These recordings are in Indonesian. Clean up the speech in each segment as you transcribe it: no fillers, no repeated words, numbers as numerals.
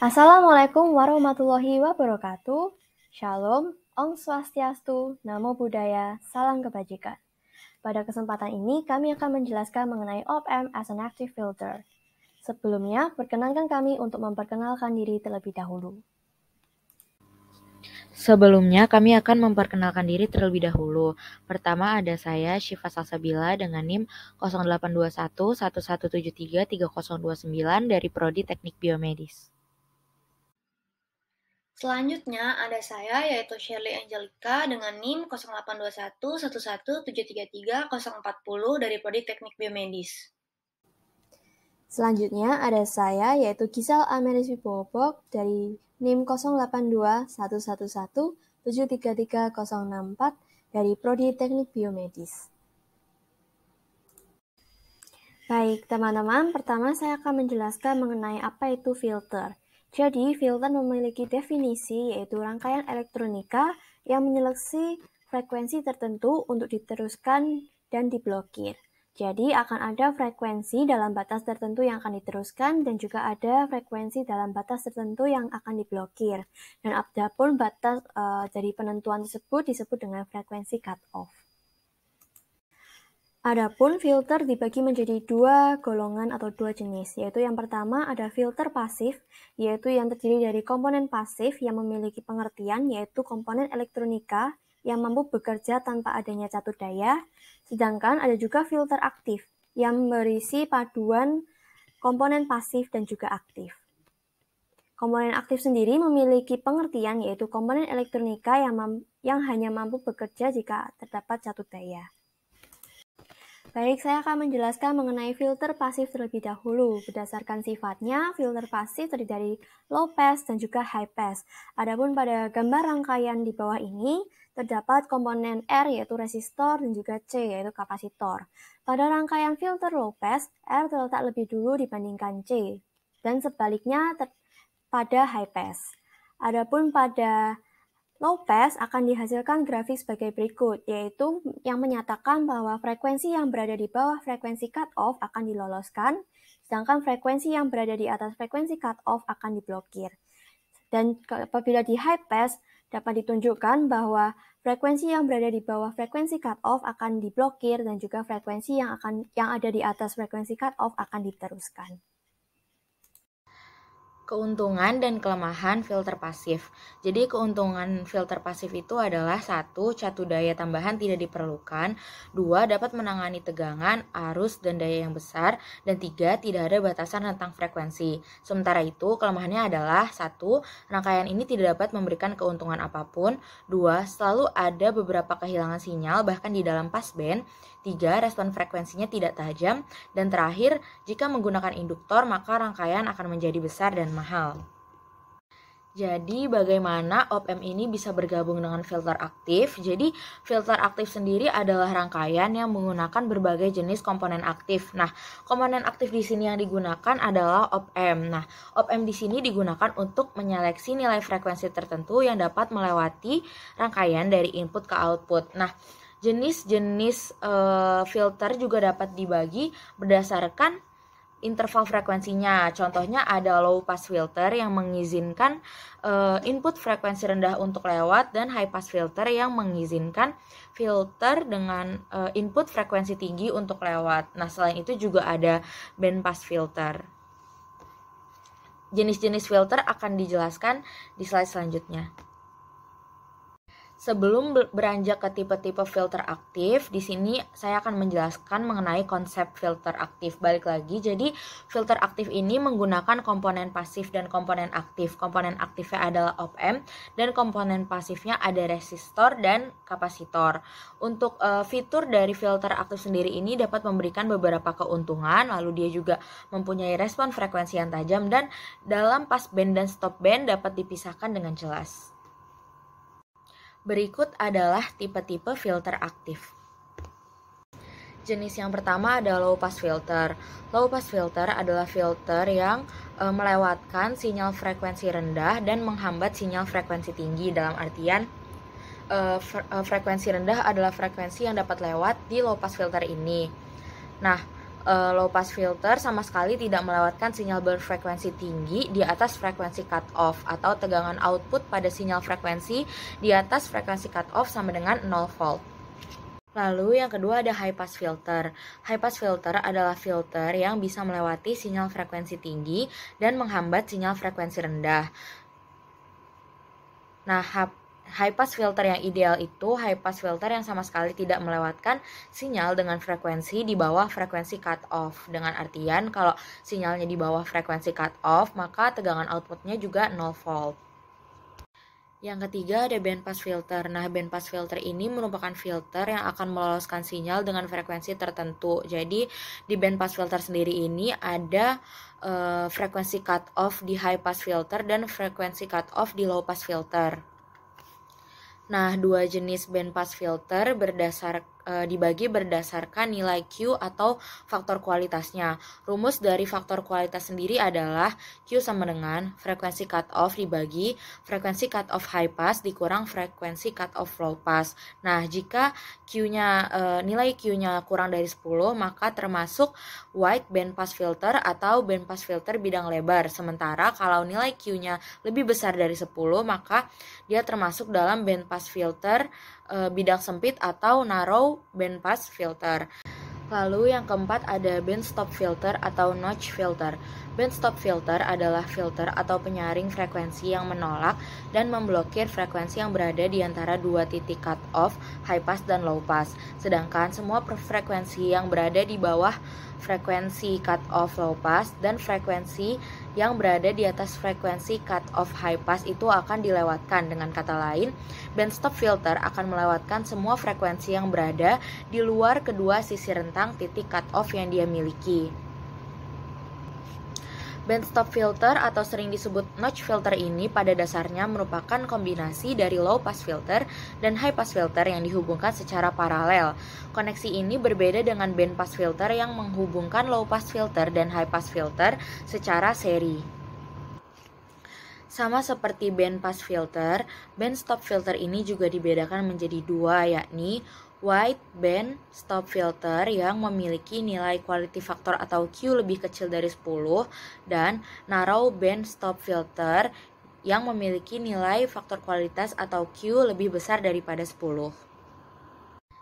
Assalamualaikum warahmatullahi wabarakatuh. Shalom, Om Swastiastu, Namo Buddhaya, Salam Kebajikan. Pada kesempatan ini, kami akan menjelaskan mengenai op-amp as an active filter. Sebelumnya, perkenankan kami untuk memperkenalkan diri terlebih dahulu. Pertama ada saya, Syifa Salsabila dengan NIM 0821 1173 3029 dari Prodi Teknik Biomedis. Selanjutnya ada saya, yaitu Shirley Angelica dengan NIM 0821 11733 040 dari Prodi Teknik Biomedis. Selanjutnya ada saya, yaitu Gisal Ameris Wibobok dari NIM 082 111 733 064 dari Prodi Teknik Biomedis. Baik, teman-teman, pertama saya akan menjelaskan mengenai apa itu filter. Jadi, filter memiliki definisi yaitu rangkaian elektronika yang menyeleksi frekuensi tertentu untuk diteruskan dan diblokir. Jadi, akan ada frekuensi dalam batas tertentu yang akan diteruskan dan juga ada frekuensi dalam batas tertentu yang akan diblokir. Dan adapun batas dari penentuan tersebut disebut dengan frekuensi cut-off. Adapun filter dibagi menjadi dua golongan atau dua jenis, yaitu yang pertama ada filter pasif, yaitu yang terdiri dari komponen pasif yang memiliki pengertian, yaitu komponen elektronika yang mampu bekerja tanpa adanya catur daya, sedangkan ada juga filter aktif yang berisi paduan komponen pasif dan juga aktif. Komponen aktif sendiri memiliki pengertian, yaitu komponen elektronika yang hanya mampu bekerja jika terdapat catur daya. Baik, saya akan menjelaskan mengenai filter pasif terlebih dahulu. Berdasarkan sifatnya, filter pasif terdiri dari low pass dan juga high pass. Adapun pada gambar rangkaian di bawah ini, terdapat komponen R yaitu resistor dan juga C yaitu kapasitor. Pada rangkaian filter low pass, R terletak lebih dulu dibandingkan C, dan sebaliknya pada high pass. Adapun pada low pass akan dihasilkan grafik sebagai berikut, yaitu yang menyatakan bahwa frekuensi yang berada di bawah frekuensi cut-off akan diloloskan, sedangkan frekuensi yang berada di atas frekuensi cut-off akan diblokir. Dan apabila di high pass, dapat ditunjukkan bahwa frekuensi yang berada di bawah frekuensi cut-off akan diblokir dan juga frekuensi yang ada di atas frekuensi cut-off akan diteruskan. Keuntungan dan kelemahan filter pasif. Jadi keuntungan filter pasif itu adalah 1. Catur daya tambahan tidak diperlukan, 2. Dapat menangani tegangan, arus, dan daya yang besar, dan 3. Tidak ada batasan tentang frekuensi. Sementara itu kelemahannya adalah 1. Rangkaian ini tidak dapat memberikan keuntungan apapun, 2. Selalu ada beberapa kehilangan sinyal bahkan di dalam passband, 3. Respon frekuensinya tidak tajam, dan terakhir, jika menggunakan induktor maka rangkaian akan menjadi besar dan mahal. Jadi bagaimana op-amp ini bisa bergabung dengan filter aktif? Jadi filter aktif sendiri adalah rangkaian yang menggunakan berbagai jenis komponen aktif. Nah, komponen aktif di sini yang digunakan adalah op-amp. Nah, op-amp di sini digunakan untuk menyeleksi nilai frekuensi tertentu yang dapat melewati rangkaian dari input ke output. Nah, jenis-jenis filter juga dapat dibagi berdasarkan interval frekuensinya. Contohnya ada low pass filter yang mengizinkan input frekuensi rendah untuk lewat, dan high pass filter yang mengizinkan filter dengan input frekuensi tinggi untuk lewat. Nah, selain itu juga ada band pass filter. Jenis-jenis filter akan dijelaskan di slide selanjutnya. Sebelum beranjak ke tipe-tipe filter aktif, di sini saya akan menjelaskan mengenai konsep filter aktif. Balik lagi, jadi filter aktif ini menggunakan komponen pasif dan komponen aktif. Komponen aktifnya adalah op-amp dan komponen pasifnya ada resistor dan kapasitor. Untuk fitur dari filter aktif sendiri ini dapat memberikan beberapa keuntungan, lalu dia juga mempunyai respon frekuensi yang tajam, dan dalam passband dan stopband dapat dipisahkan dengan jelas. Berikut adalah tipe-tipe filter aktif. Jenis yang pertama adalah low pass filter. Low pass filter adalah filter yang melewatkan sinyal frekuensi rendah dan menghambat sinyal frekuensi tinggi. Dalam artian frekuensi rendah adalah frekuensi yang dapat lewat di low pass filter ini. Nah, Low pass filter sama sekali tidak melewatkan sinyal berfrekuensi tinggi di atas frekuensi cutoff atau tegangan output pada sinyal frekuensi di atas frekuensi cutoff sama dengan 0 volt. Lalu yang kedua ada high pass filter. High pass filter adalah filter yang bisa melewati sinyal frekuensi tinggi dan menghambat sinyal frekuensi rendah. Nah, high pass filter yang ideal itu high pass filter yang sama sekali tidak melewatkan sinyal dengan frekuensi di bawah frekuensi cutoff. Dengan artian kalau sinyalnya di bawah frekuensi cutoff, maka tegangan outputnya juga 0 volt. Yang ketiga ada band pass filter. Nah, band pass filter ini merupakan filter yang akan meloloskan sinyal dengan frekuensi tertentu. Jadi, di band pass filter sendiri ini ada frekuensi cutoff di high pass filter dan frekuensi cutoff di low pass filter. Nah, dua jenis band pass filter dibagi berdasarkan nilai Q atau faktor kualitasnya. Rumus dari faktor kualitas sendiri adalah Q sama dengan frekuensi cutoff dibagi frekuensi cutoff high pass dikurang frekuensi cutoff low pass. Nah, jika nilai Q-nya kurang dari 10, maka termasuk wide band pass filter atau band pass filter bidang lebar. Sementara kalau nilai Q-nya lebih besar dari 10, maka dia termasuk dalam band pass filter bidang sempit atau narrow band pass filter. Lalu yang keempat ada band stop filter atau notch filter. Band stop filter adalah filter atau penyaring frekuensi yang menolak dan memblokir frekuensi yang berada di antara dua titik cut off, high pass dan low pass. Sedangkan semua frekuensi yang berada di bawah frekuensi cut off low pass dan frekuensi yang berada di atas frekuensi cut off high pass itu akan dilewatkan. Dengan kata lain, band stop filter akan melewatkan semua frekuensi yang berada di luar kedua sisi rentang titik cut off yang dia miliki. Band stop filter atau sering disebut notch filter ini pada dasarnya merupakan kombinasi dari low pass filter dan high pass filter yang dihubungkan secara paralel. Koneksi ini berbeda dengan band pass filter yang menghubungkan low pass filter dan high pass filter secara seri. Sama seperti band pass filter, band stop filter ini juga dibedakan menjadi dua, yakni wide band stop filter yang memiliki nilai quality factor atau Q lebih kecil dari 10 dan narrow band stop filter yang memiliki nilai faktor kualitas atau Q lebih besar daripada 10.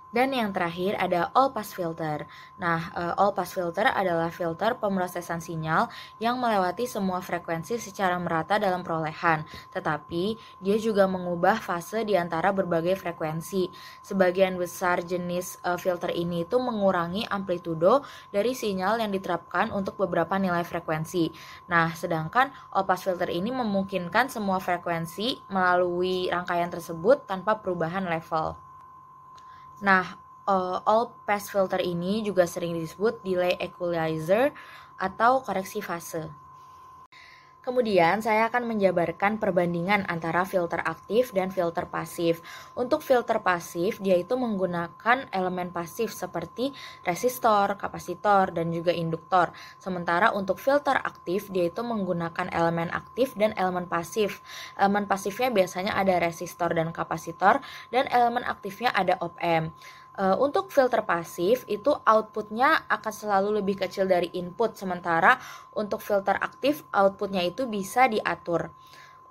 Dan yang terakhir ada all pass filter. Nah, all pass filter adalah filter pemrosesan sinyal yang melewati semua frekuensi secara merata dalam perolehan, tetapi dia juga mengubah fase di antara berbagai frekuensi. Sebagian besar jenis filter ini itu mengurangi amplitudo dari sinyal yang diterapkan untuk beberapa nilai frekuensi. Nah, sedangkan all pass filter ini memungkinkan semua frekuensi melalui rangkaian tersebut tanpa perubahan level. Nah, all pass filter ini juga sering disebut delay equalizer atau koreksi fase. Kemudian saya akan menjabarkan perbandingan antara filter aktif dan filter pasif. Untuk filter pasif, dia itu menggunakan elemen pasif seperti resistor, kapasitor, dan juga induktor. Sementara untuk filter aktif, dia itu menggunakan elemen aktif dan elemen pasif. Elemen pasifnya biasanya ada resistor dan kapasitor, dan elemen aktifnya ada op-amp. Untuk filter pasif itu outputnya akan selalu lebih kecil dari input, sementara untuk filter aktif outputnya itu bisa diatur.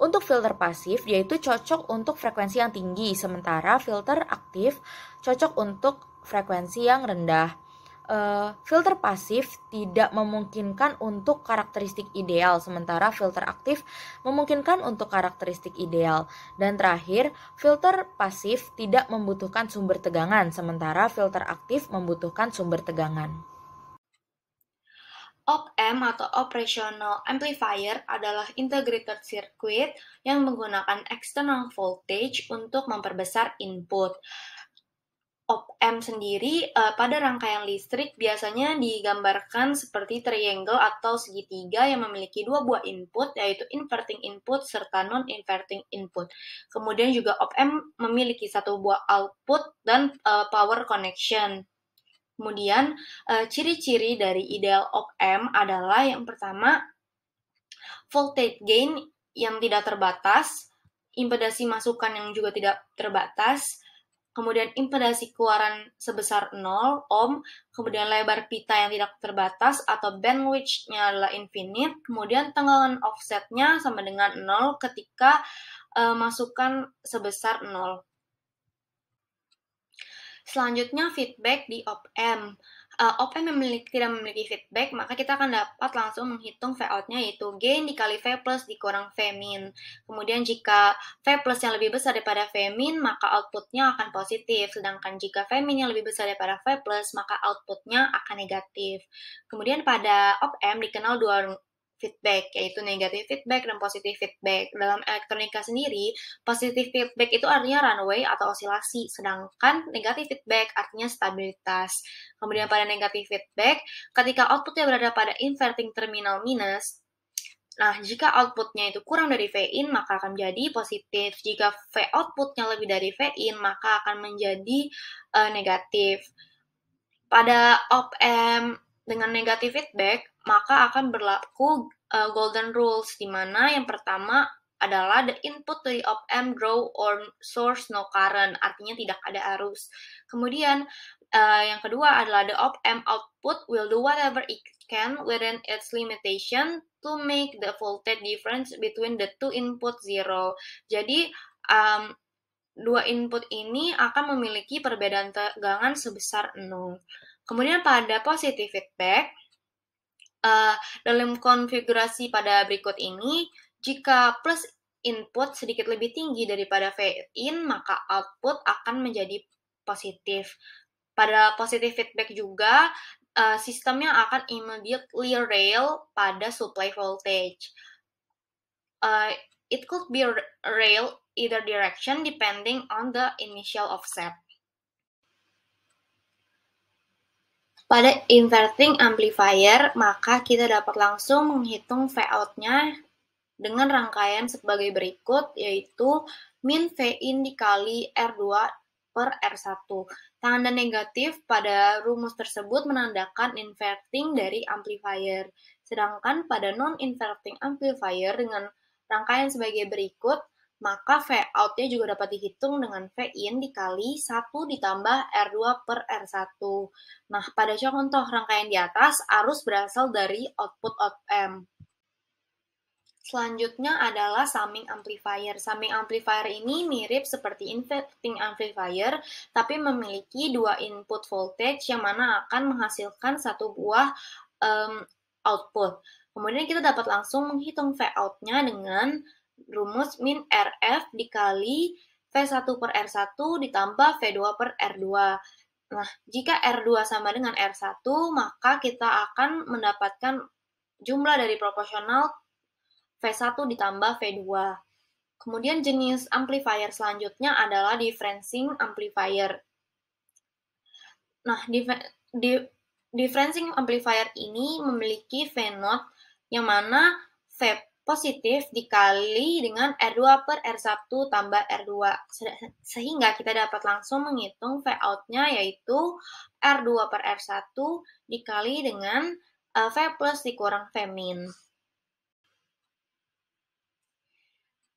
Untuk filter pasif dia itu cocok untuk frekuensi yang tinggi, sementara filter aktif cocok untuk frekuensi yang rendah. Filter pasif tidak memungkinkan untuk karakteristik ideal, sementara filter aktif memungkinkan untuk karakteristik ideal. Dan terakhir, filter pasif tidak membutuhkan sumber tegangan, sementara filter aktif membutuhkan sumber tegangan. Op-amp atau operational amplifier adalah integrated circuit yang menggunakan external voltage untuk memperbesar input. Op-amp sendiri pada rangkaian listrik biasanya digambarkan seperti triangle atau segitiga yang memiliki dua buah input, yaitu inverting input serta non-inverting input. Kemudian juga op-amp memiliki satu buah output dan power connection. Kemudian ciri-ciri dari ideal op-amp adalah yang pertama, voltage gain yang tidak terbatas, impedasi masukan yang juga tidak terbatas, kemudian impedasi keluaran sebesar 0 ohm, kemudian lebar pita yang tidak terbatas atau bandwidth-nya adalah infinite, kemudian tenggelam offset-nya sama dengan 0 ketika masukan sebesar 0. Selanjutnya feedback di op-amp. Op-amp yang tidak memiliki feedback, maka kita akan dapat langsung menghitung V-out-nya, yaitu gain dikali V plus dikurang V min. Kemudian jika V plus yang lebih besar daripada V min, maka output-nya akan positif. Sedangkan jika V min yang lebih besar daripada V plus, maka output-nya akan negatif. Kemudian pada op-amp dikenal dua feedback, yaitu negatif feedback dan positif feedback. Dalam elektronika sendiri, positif feedback itu artinya runway atau osilasi, sedangkan negatif feedback artinya stabilitas. Kemudian pada negatif feedback, ketika outputnya berada pada inverting terminal minus, nah jika outputnya itu kurang dari V-in, maka akan menjadi positif. Jika V outputnya lebih dari V-in, maka akan menjadi negatif. Pada op-amp dengan negatif feedback, maka akan berlaku golden rules, di mana yang pertama adalah the input to the op-amp draw or source no current, artinya tidak ada arus. Kemudian yang kedua adalah the op-amp output will do whatever it can within its limitation to make the voltage difference between the two input zero. Jadi dua input ini akan memiliki perbedaan tegangan sebesar 0. Kemudian pada positive feedback, dalam konfigurasi pada berikut ini, jika plus input sedikit lebih tinggi daripada V-in, maka output akan menjadi positif. Pada positive feedback juga, sistemnya akan immediately rail pada supply voltage. It could be rail either direction depending on the initial offset. Pada inverting amplifier, maka kita dapat langsung menghitung V-out-nya dengan rangkaian sebagai berikut, yaitu min V-in dikali R2 per R1. Tanda negatif pada rumus tersebut menandakan inverting dari amplifier. Sedangkan pada non-inverting amplifier dengan rangkaian sebagai berikut, maka V-out-nya juga dapat dihitung dengan V-in dikali 1 ditambah R2 per R1. Nah, pada contoh rangkaian di atas, arus berasal dari output op-amp. Selanjutnya adalah summing amplifier. Summing amplifier ini mirip seperti inverting amplifier, tapi memiliki dua input voltage yang mana akan menghasilkan satu buah output. Kemudian kita dapat langsung menghitung V-out-nya dengan rumus min RF dikali V1 per R1 ditambah V2 per R2. Nah, jika R2 sama dengan R1, maka kita akan mendapatkan jumlah dari proporsional V1 ditambah V2. Kemudian jenis amplifier selanjutnya adalah differencing amplifier. Nah, differencing amplifier ini memiliki V0 yang mana V positif dikali dengan R2 per R1 tambah R2. Sehingga kita dapat langsung menghitung V-out-nya yaitu R2 per R1 dikali dengan V plus dikurang V min.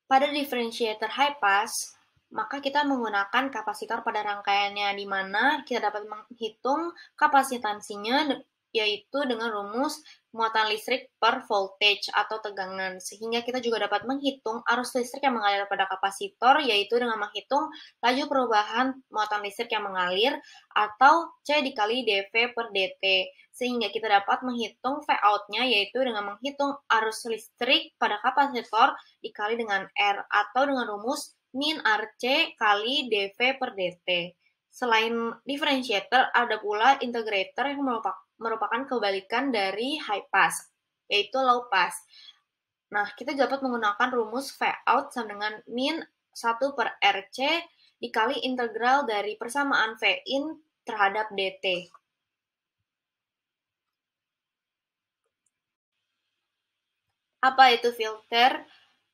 Pada differentiator high pass, maka kita menggunakan kapasitor pada rangkaiannya, di mana kita dapat menghitung kapasitansinya yaitu dengan rumus muatan listrik per voltage atau tegangan, sehingga kita juga dapat menghitung arus listrik yang mengalir pada kapasitor, yaitu dengan menghitung laju perubahan muatan listrik yang mengalir, atau C dikali dV per dt, sehingga kita dapat menghitung V-out-nya, yaitu dengan menghitung arus listrik pada kapasitor dikali dengan R, atau dengan rumus min RC kali dV per dt. Selain differentiator, ada pula integrator yang merupakan kebalikan dari high pass, yaitu low pass. Nah, kita dapat menggunakan rumus V-out sama dengan min 1 per RC dikali integral dari persamaan V-in terhadap dt. Apa itu filter?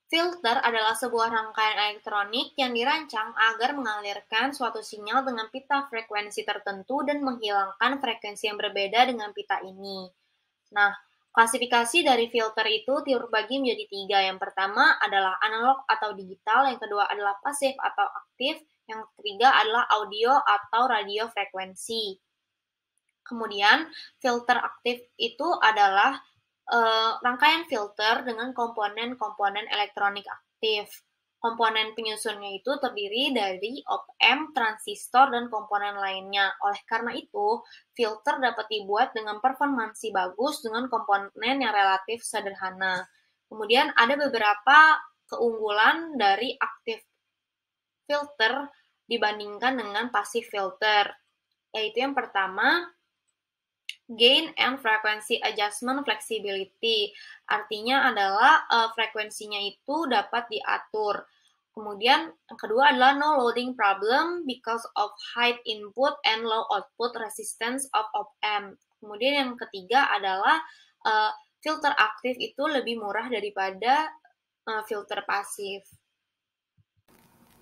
Filter adalah sebuah rangkaian elektronik yang dirancang agar mengalirkan suatu sinyal dengan pita frekuensi tertentu dan menghilangkan frekuensi yang berbeda dengan pita ini. Nah, Klasifikasi dari filter itu terbagi menjadi 3. Yang pertama adalah analog atau digital, yang kedua adalah pasif atau aktif, yang ketiga adalah audio atau radio frekuensi. Kemudian filter aktif itu adalah rangkaian filter dengan komponen-komponen elektronik aktif. Komponen penyusunnya itu terdiri dari op-amp, transistor, dan komponen lainnya. Oleh karena itu, filter dapat dibuat dengan performansi bagus dengan komponen yang relatif sederhana. Kemudian ada beberapa keunggulan dari aktif filter dibandingkan dengan pasif filter, yaitu yang pertama, gain and frequency adjustment flexibility. Artinya adalah frekuensinya itu dapat diatur. Kemudian yang kedua adalah no loading problem because of high input and low output resistance of op-amp. Kemudian yang ketiga adalah filter aktif itu lebih murah daripada filter pasif.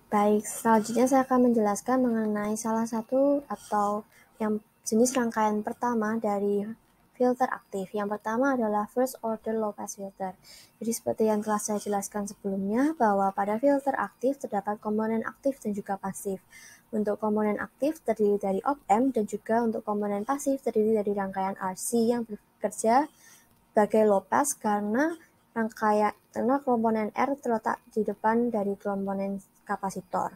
Baik, selanjutnya saya akan menjelaskan mengenai salah satu atau yang jenis rangkaian pertama dari filter aktif. Yang pertama adalah first order low pass filter. Jadi seperti yang telah saya jelaskan sebelumnya, bahwa pada filter aktif terdapat komponen aktif dan juga pasif. Untuk komponen aktif terdiri dari op-amp dan juga untuk komponen pasif terdiri dari rangkaian RC yang bekerja sebagai low pass karena komponen R terletak di depan dari komponen kapasitor.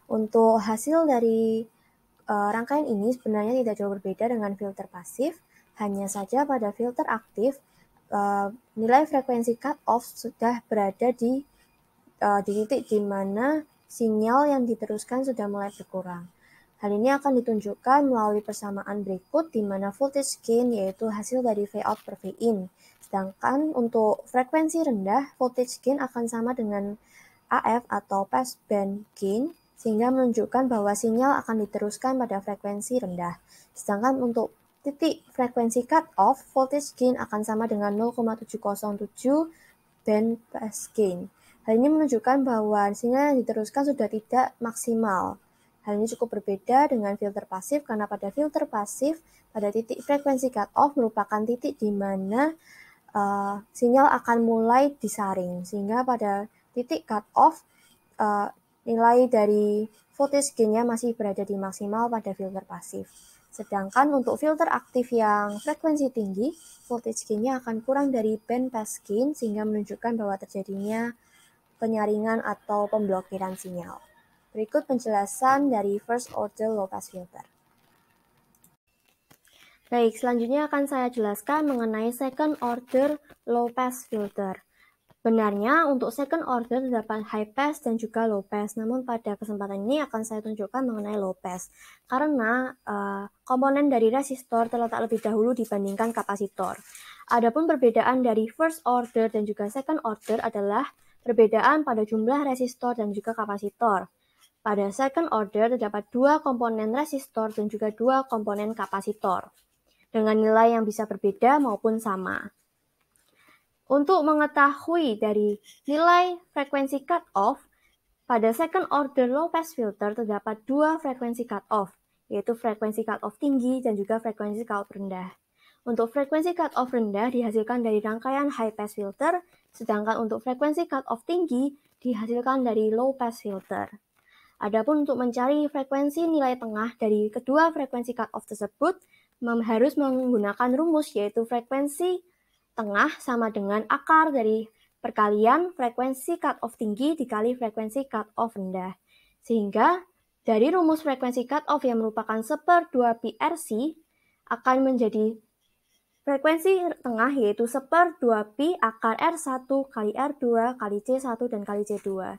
Untuk hasil dari rangkaian ini sebenarnya tidak jauh berbeda dengan filter pasif, hanya saja pada filter aktif nilai frekuensi cut-off sudah berada di titik di mana sinyal yang diteruskan sudah mulai berkurang. Hal ini akan ditunjukkan melalui persamaan berikut di mana voltage gain yaitu hasil dari V out per V in. Sedangkan untuk frekuensi rendah, voltage gain akan sama dengan AF atau pass band gain, sehingga menunjukkan bahwa sinyal akan diteruskan pada frekuensi rendah. Sedangkan untuk titik frekuensi cut-off, voltage gain akan sama dengan 0,707 band pass gain. Hal ini menunjukkan bahwa sinyal yang diteruskan sudah tidak maksimal. Hal ini cukup berbeda dengan filter pasif karena pada filter pasif, pada titik frekuensi cut-off merupakan titik di mana sinyal akan mulai disaring, sehingga pada titik cut-off nilai dari voltage gain-nya masih berada di maksimal pada filter pasif. Sedangkan untuk filter aktif yang frekuensi tinggi, voltage gain-nya akan kurang dari band pass gain sehingga menunjukkan bahwa terjadinya penyaringan atau pemblokiran sinyal. Berikut penjelasan dari first order low pass filter. Baik, selanjutnya akan saya jelaskan mengenai second order low pass filter. Benarnya untuk second order terdapat high pass dan juga low pass, namun pada kesempatan ini akan saya tunjukkan mengenai low pass karena komponen dari resistor terletak lebih dahulu dibandingkan kapasitor. Adapun perbedaan dari first order dan juga second order adalah perbedaan pada jumlah resistor dan juga kapasitor. Pada second order terdapat 2 komponen resistor dan juga 2 komponen kapasitor dengan nilai yang bisa berbeda maupun sama. Untuk mengetahui dari nilai frekuensi cut-off, pada second order low pass filter terdapat 2 frekuensi cut-off, yaitu frekuensi cut-off tinggi dan juga frekuensi cut-off rendah. Untuk frekuensi cut-off rendah dihasilkan dari rangkaian high pass filter, sedangkan untuk frekuensi cut-off tinggi dihasilkan dari low pass filter. Adapun untuk mencari frekuensi nilai tengah dari kedua frekuensi cut-off tersebut, harus menggunakan rumus yaitu frekuensi tengah sama dengan akar dari perkalian frekuensi cut-off tinggi dikali frekuensi cut-off rendah. Sehingga dari rumus frekuensi cut-off yang merupakan 1/2 pi RC akan menjadi frekuensi tengah yaitu 1/2 pi akar R1 kali R2 kali C1 dan kali C2.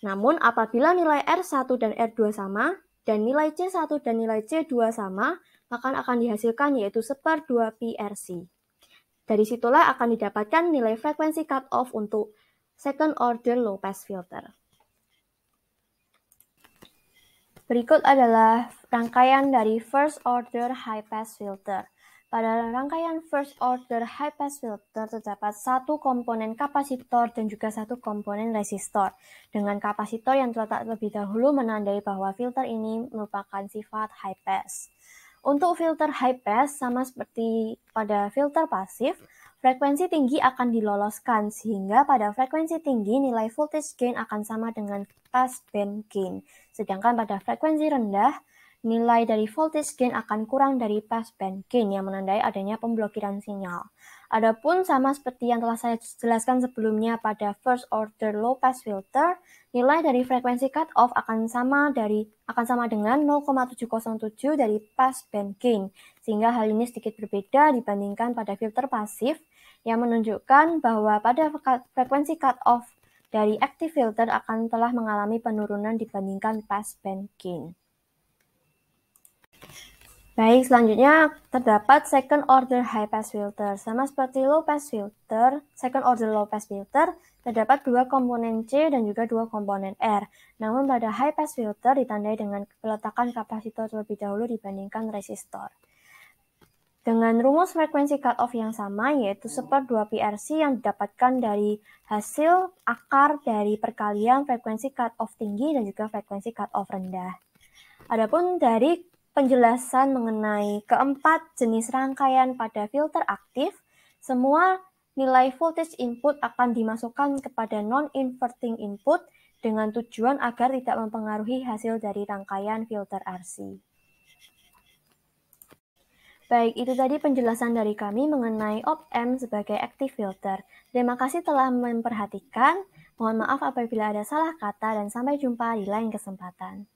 Namun apabila nilai R1 dan R2 sama dan nilai C1 dan nilai C2 sama, maka akan dihasilkan yaitu 1/2 pi RC. Dari situlah akan didapatkan nilai frekuensi cut-off untuk second order low pass filter. Berikut adalah rangkaian dari first order high pass filter. Pada rangkaian first order high pass filter terdapat 1 komponen kapasitor dan juga 1 komponen resistor. Dengan kapasitor yang terletak lebih dahulu menandai bahwa filter ini merupakan sifat high pass. Untuk filter high pass sama seperti pada filter pasif, frekuensi tinggi akan diloloskan, sehingga pada frekuensi tinggi nilai voltage gain akan sama dengan passband gain. Sedangkan pada frekuensi rendah, nilai dari voltage gain akan kurang dari passband gain yang menandai adanya pemblokiran sinyal. Adapun sama seperti yang telah saya jelaskan sebelumnya pada first order low pass filter, nilai dari frekuensi cutoff akan sama dengan 0,707 dari passband gain, sehingga hal ini sedikit berbeda dibandingkan pada filter pasif yang menunjukkan bahwa pada frekuensi cutoff dari active filter akan telah mengalami penurunan dibandingkan passband gain. Baik, selanjutnya terdapat second order high pass filter. Sama seperti low pass filter, second order low pass filter terdapat dua komponen C dan juga dua komponen R. Namun pada high pass filter ditandai dengan peletakan kapasitor terlebih dahulu dibandingkan resistor. Dengan rumus frekuensi cutoff yang sama, yaitu 1/2 PRC yang didapatkan dari hasil akar dari perkalian frekuensi cutoff tinggi dan juga frekuensi cutoff rendah. Adapun dari penjelasan mengenai keempat jenis rangkaian pada filter aktif, semua nilai voltage input akan dimasukkan kepada non-inverting input dengan tujuan agar tidak mempengaruhi hasil dari rangkaian filter RC. Baik, itu tadi penjelasan dari kami mengenai op-amp sebagai active filter. Terima kasih telah memperhatikan. Mohon maaf apabila ada salah kata dan sampai jumpa di lain kesempatan.